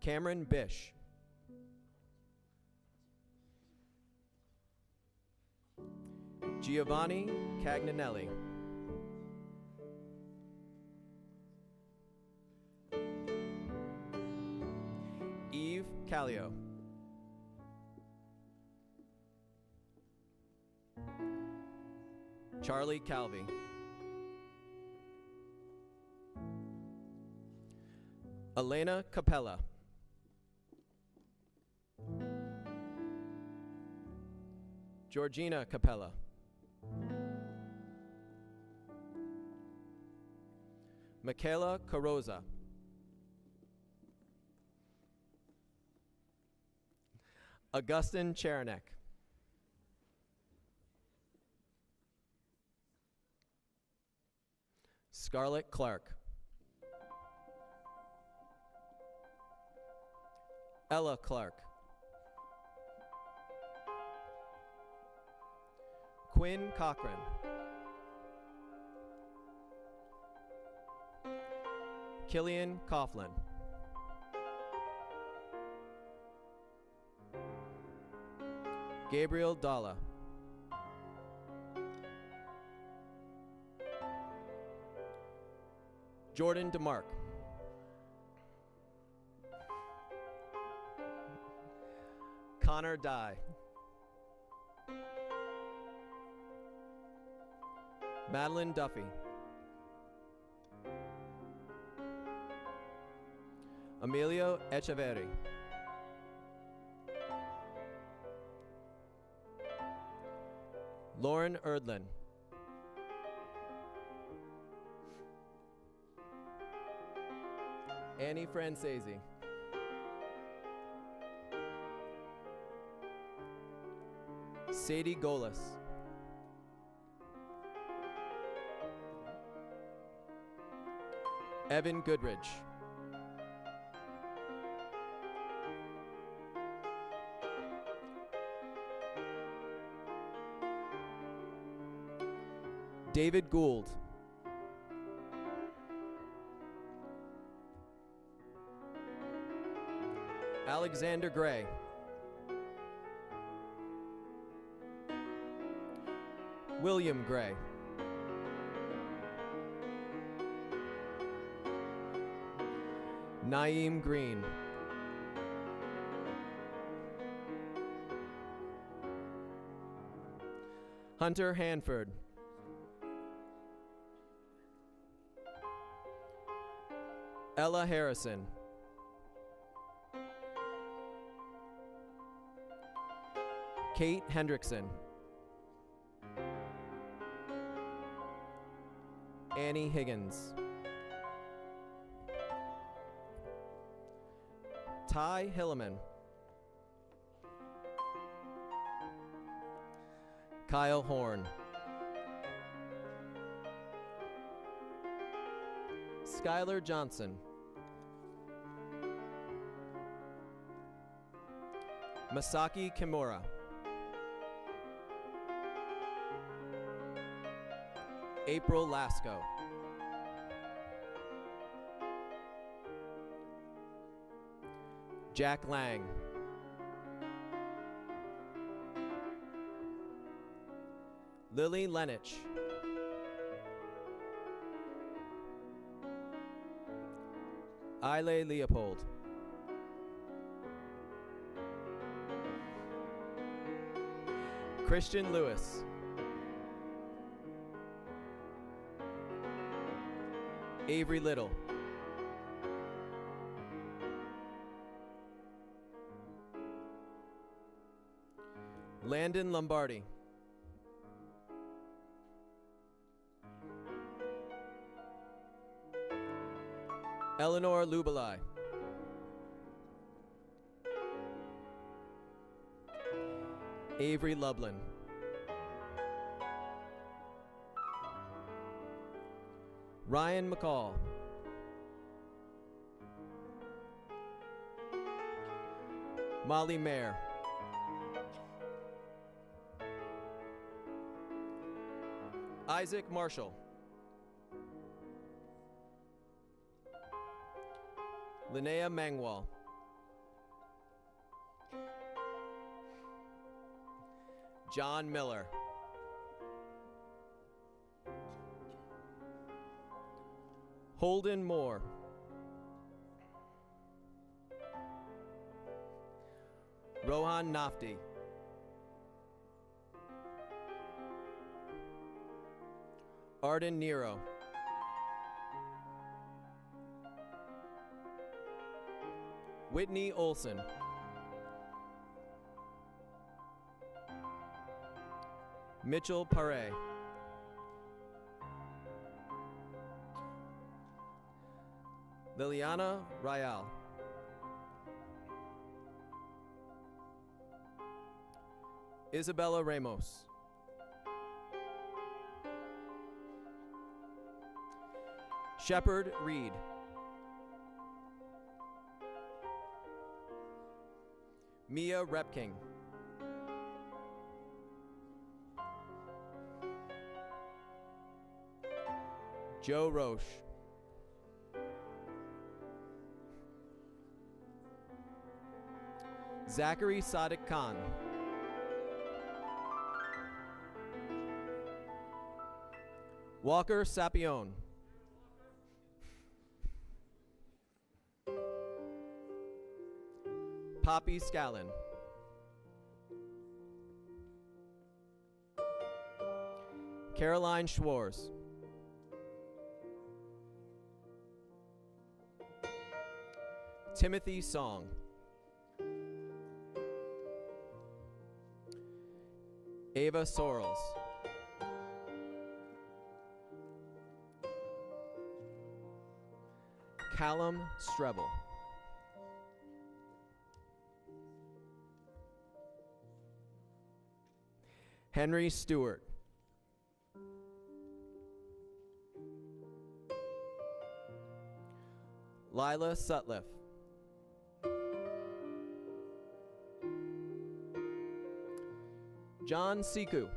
Cameron Bish. Giovanni Cagnanelli. Eve Callio. Charlie Calvi. Elena Capella. Georgina Capella. Michaela Carosa. Augustin Cheranek. Scarlett Clark. Ella Clark. Quinn Cochran. Killian Coughlin. Gabriel Dalla. Jordan DeMark. Connor Dye. Madeline Duffy. Emilio Echeverri. Lauren Erdlin. Annie Francesi. Sadie Golis. Evan Goodrich. David Gould. Alexander Gray. William Gray. Naeem Green. Hunter Hanford. Ella Harrison. Kate Hendrickson. Annie Higgins. Ty Hilleman. Kyle Horn. Skylar Johnson. Masaki Kimura. April Lasco. Jack Lang. Lily Lenich. Ile Leopold. Christian Lewis. Avery Little. Landon Lombardi. Eleanor Lubelai. Avery Lublin. Ryan McCall. Molly Mayer. Isaac Marshall. Linnea Mangwal. John Miller. Holden Moore. Rohan Nafti. Arden Nero. Whitney Olson. Mitchell Paré. Liliana Rayal. Isabella Ramos. Shepard Reed. Mia Repking. Joe Roche. Zachary Sadiq Khan. Walker Sapione. Poppy Scallon. Caroline Schwartz. Timothy Song. Ava Sorrells. Callum Strebel. Henry Stewart. Lila Sutliff. John Siku.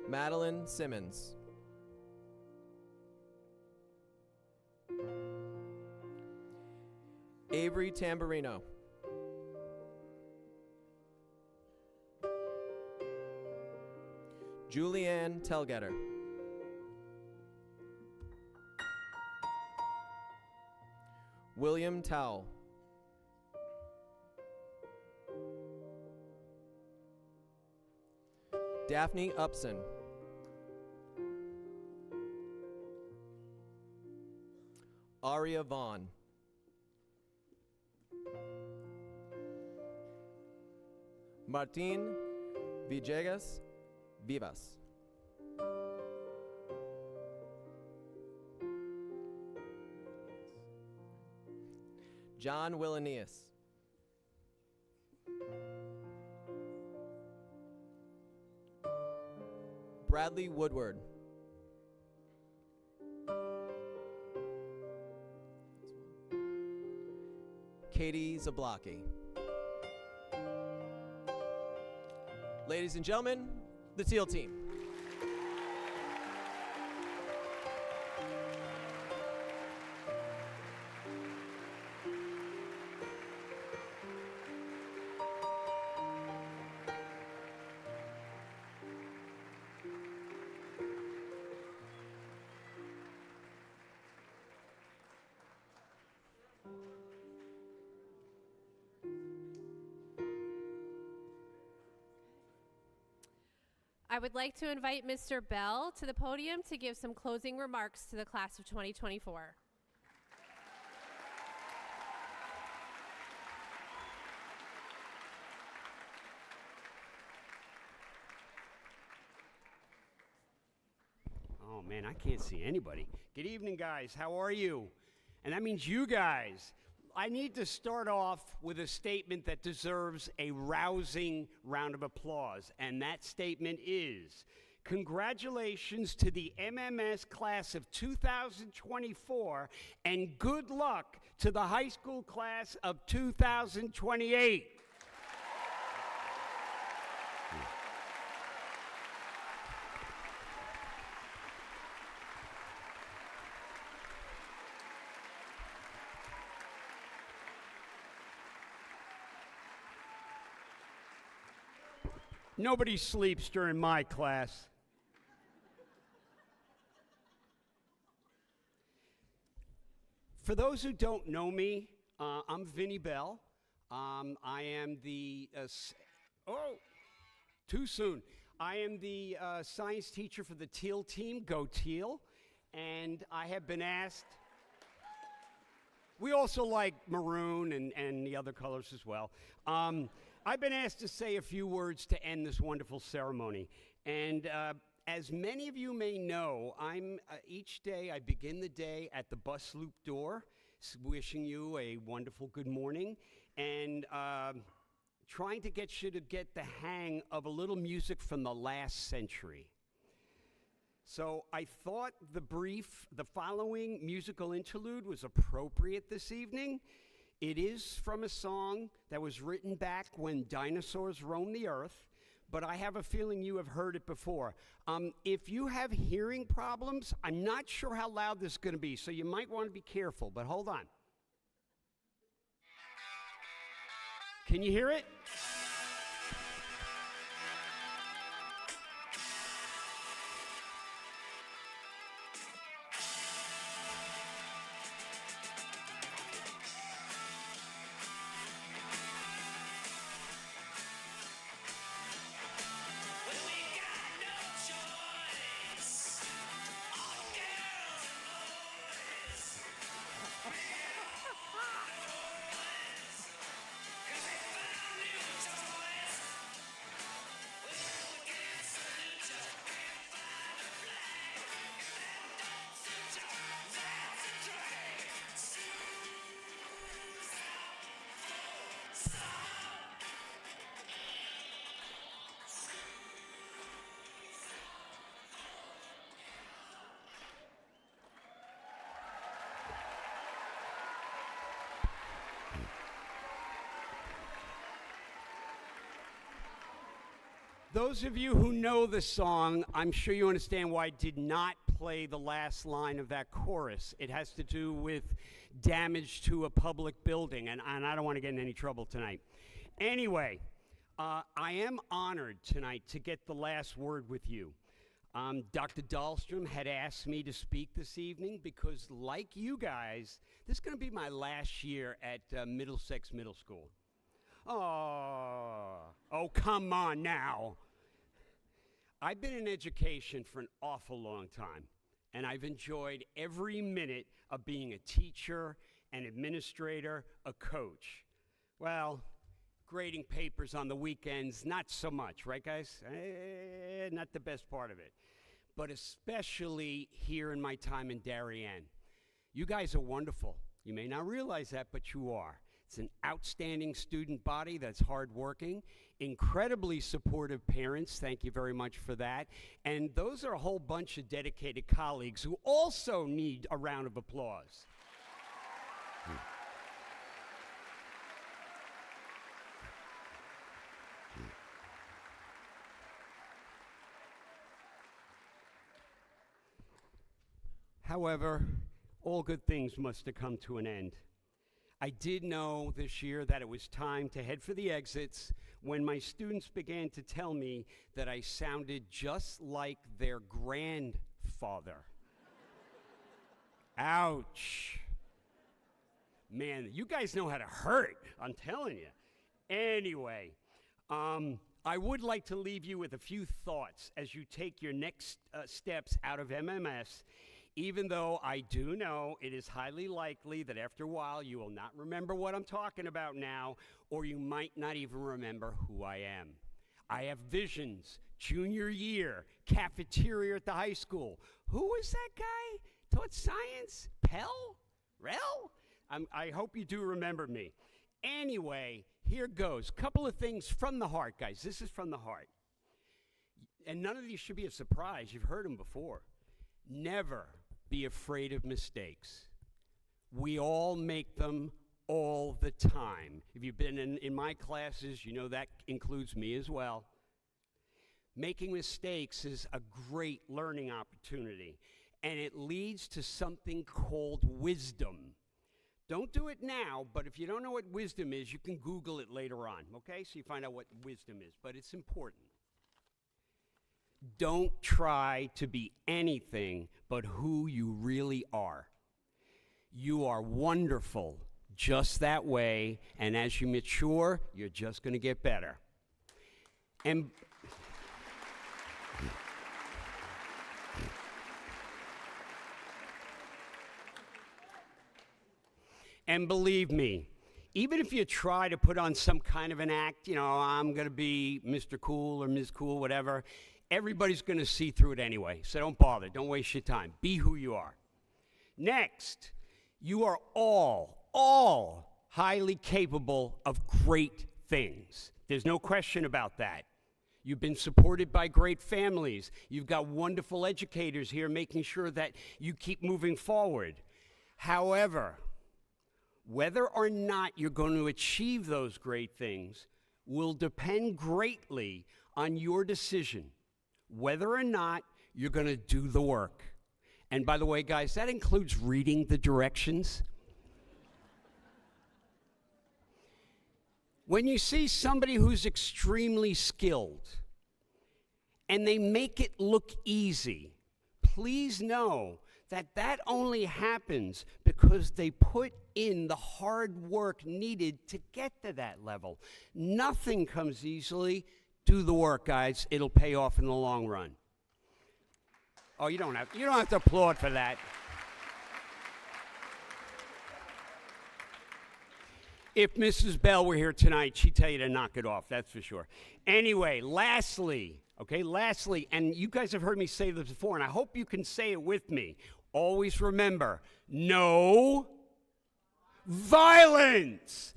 Madeline Simmons. Avery Tamburino. Julianne Telgetter. William Towle. Daphne Upson. Aria Vaughn. Martin Villegas Vivas. John Willanius. Bradley Woodward. Katie Zablocki. Ladies and gentlemen, the Teal Team. I would like to invite Mr. Bell to the podium to give some closing remarks to the class of 2024. Oh man, I can't see anybody. Good evening, guys. How are you? And that means you guys. I need to start off with a statement that deserves a rousing round of applause, and that statement is, congratulations to the MMS class of 2024, and good luck to the high school class of 2028. Nobody sleeps during my class. For those who don't know me, I'm Vinnie Bell. I am the, too soon. I am the science teacher for the Teal Team, Go Teal, and I have been asked, we also like maroon and the other colors as well. I've been asked to say a few words to end this wonderful ceremony. And as many of you may know, each day I begin the day at the bus loop door, wishing you a wonderful good morning, and trying to get you to get the hang of a little music from the last century. So I thought the following musical interlude was appropriate this evening. It is from a song that was written back when dinosaurs roamed the earth, but I have a feeling you have heard it before. If you have hearing problems, I'm not sure how loud this is going to be, so you might want to be careful, but hold on. Can you hear it? Those of you who know the song, I'm sure you understand why I did not play the last line of that chorus. It has to do with damage to a public building, and I don't want to get in any trouble tonight. Anyway, I am honored tonight to get the last word with you. Dr. Dahlstrom had asked me to speak this evening because, like you guys, this is going to be my last year at Middlesex Middle School. Oh, come on now. I've been in education for an awful long time, and I've enjoyed every minute of being a teacher, an administrator, a coach. Well, grading papers on the weekends, not so much, right, guys? Not the best part of it. But especially here in my time in Darien. You guys are wonderful. You may not realize that, but you are. It's an outstanding student body that's hardworking, incredibly supportive parents. Thank you very much for that. And those are a whole bunch of dedicated colleagues who also need a round of applause. However, all good things must have come to an end. I did know this year that it was time to head for the exits when my students began to tell me that I sounded just like their grandfather. Ouch. Man, you guys know how to hurt, I'm telling you. Anyway, I would like to leave you with a few thoughts as you take your next steps out of MMS. Even though I do know it is highly likely that after a while you will not remember what I'm talking about now, or you might not even remember who I am. I have visions, junior year, cafeteria at the high school. Who was that guy? Taught science? Pell? Rel? I hope you do remember me. Anyway, here goes. Couple of things from the heart, guys. This is from the heart. And none of these should be a surprise. You've heard them before. Never be afraid of mistakes. We all make them all the time. If you've been in my classes, you know that includes me as well. Making mistakes is a great learning opportunity, and it leads to something called wisdom. Don't do it now, but if you don't know what wisdom is, you can Google it later on, okay? So you find out what wisdom is, but it's important. Don't try to be anything but who you really are. You are wonderful just that way, and as you mature, you're just going to get better. And believe me, even if you try to put on some kind of an act, you know, I'm going to be Mr. Cool or Ms. Cool, whatever, everybody's going to see through it anyway. So don't bother. Don't waste your time. Be who you are. Next, You are all highly capable of great things. There's no question about that. You've been supported by great families. You've got wonderful educators here making sure that you keep moving forward. However, whether or not you're going to achieve those great things will depend greatly on your decision, whether or not you're going to do the work. And by the way, guys, that includes reading the directions. When you see somebody who's extremely skilled and they make it look easy, please know that that only happens because they put in the hard work needed to get to that level. Nothing comes easily. Do the work, guys. It'll pay off in the long run. Oh, you don't have to applaud for that. If Mrs. Bell were here tonight, she'd tell you to knock it off, that's for sure. Anyway, lastly, and you guys have heard me say this before, and I hope you can say it with me. Always remember, no violence.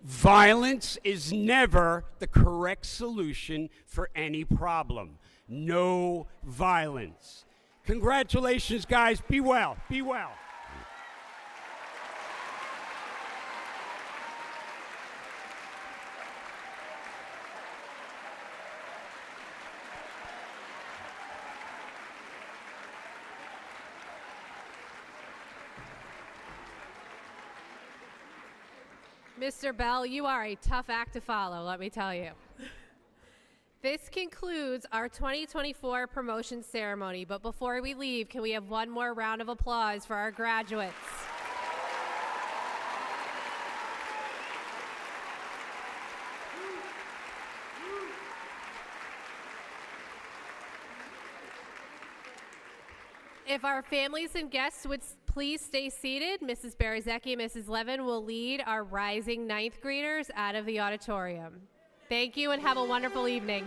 Violence is never the correct solution for any problem. No violence. Congratulations, guys. Be well. Be well. Mr. Bell, you are a tough act to follow, let me tell you. This concludes our 2024 promotion ceremony, but before we leave, can we have one more round of applause for our graduates? If our families and guests would please stay seated, Mrs. Berzecki and Mrs. Levin will lead our rising ninth graders out of the auditorium. Thank you and have a wonderful evening.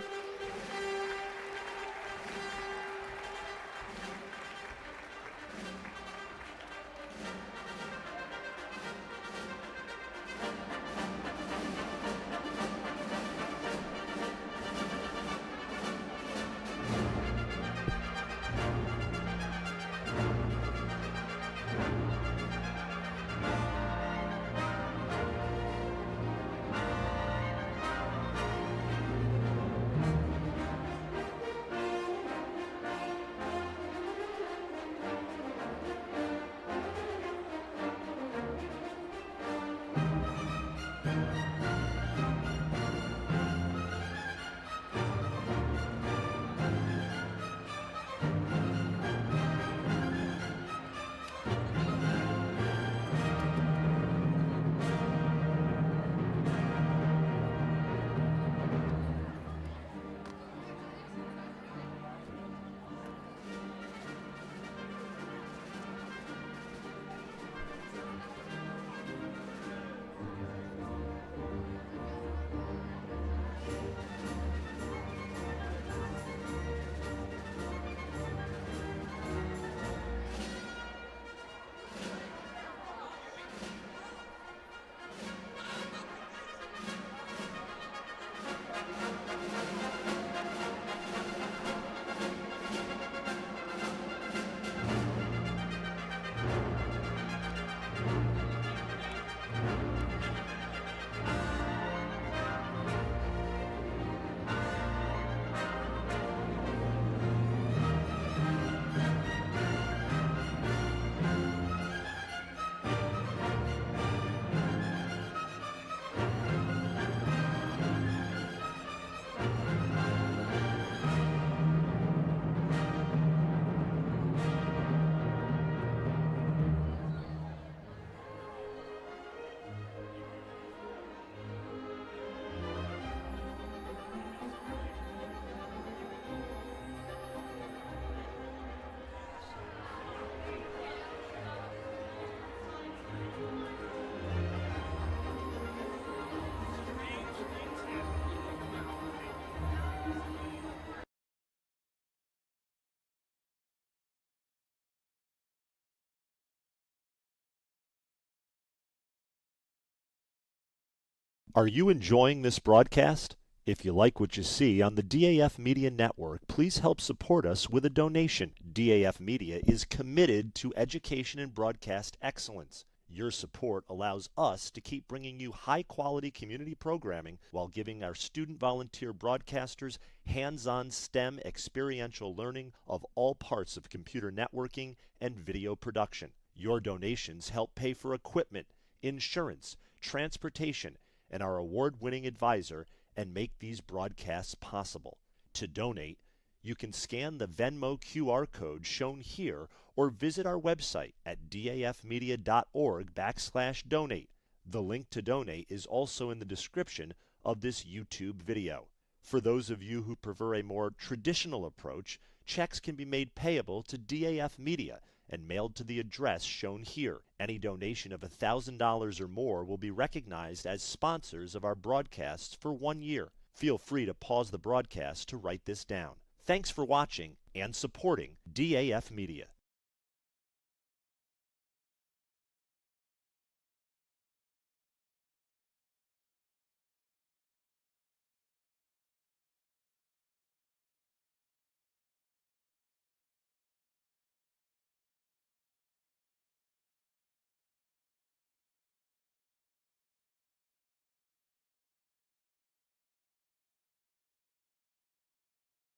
Are you enjoying this broadcast? If you like what you see on the DAF Media Network, please help support us with a donation. DAF Media is committed to education and broadcast excellence. Your support allows us to keep bringing you high-quality community programming while giving our student volunteer broadcasters hands-on STEM experiential learning of all parts of computer networking and video production. Your donations help pay for equipment, insurance, transportation, and our award-winning advisor, and make these broadcasts possible. To donate, you can scan the Venmo QR code shown here or visit our website at dafmedia.org/donate. The link to donate is also in the description of this YouTube video. For those of you who prefer a more traditional approach, checks can be made payable to DAF Media and mailed to the address shown here. Any donation of $1,000 or more will be recognized as sponsors of our broadcasts for 1 year. Feel free to pause the broadcast to write this down. Thanks for watching and supporting DAF Media.